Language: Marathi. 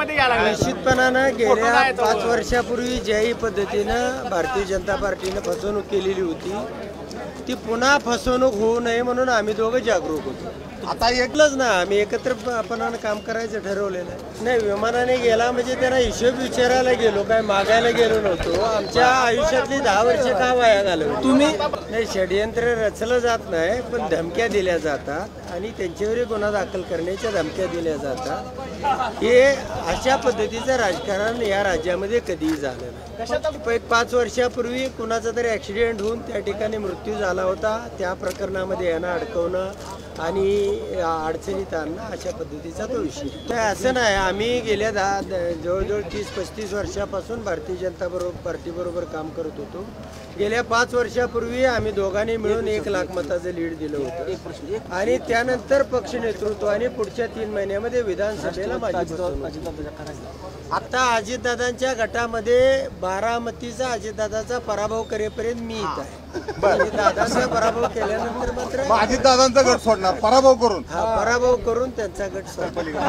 राजकारणामध्ये यायला लागले? निश्चितपणानं गेल्या 5 वर्षापूर्वी ज्याही पद्धतीनं भारतीय जनता पार्टीनं फसवणूक केलेली होती ती पुन्हा फसवणूक होऊ नये म्हणून आम्ही दोघं जागरूक होतो. आता एकलंच ना, आम्ही एकत्रपणानं काम करायचं ठरवलेलं आहे. नाही, विमानाने गेला म्हणजे त्यांना हिशोब विचारायला गेलो, काय मागायला गेलो नव्हतो. आमच्या आयुष्यातली 10 वर्ष का वाया घालवली तुम्ही? नाही, षडयंत्र रचलं जात नाही, पण धमक्या दिल्या जातात आणि त्यांच्यावर गुन्हा दाखल करण्याच्या धमक्या दिल्या जातात. हे अशा पद्धतीचं राजकारण या राज्यामध्ये कधीही झालं नाही. 5 वर्षापूर्वी कुणाचा तरी ॲक्सिडेंट होऊन त्या ठिकाणी मृत्यू झाला होता. त्या प्रकरणामध्ये यांना अडकवणं आणि अडचणीत आणणं अशा पद्धतीचा तो विषय. असं नाही, आम्ही गेल्या जवळजवळ 30-35 वर्षापासून भारतीय जनता पार्टीबरोबर काम करत होतो. गेल्या 5 वर्षापूर्वी आम्ही दोघांनी मिळून 1 लाख मताचं लीड दिलं होतं आणि त्यानंतर पक्ष नेतृत्वाने पुढच्या 3 महिन्यामध्ये विधानसभेला माझी आता अजितदादांच्या गटामध्ये बारामतीचा अजितदादाचा पराभव करेपर्यंत मी इथं आहे. अजितदादांचा पराभव केल्यानंतर मात्र अजितदादांचा गट सोडणार, पराभव करून पराभव करून त्यांचा गट सोडला.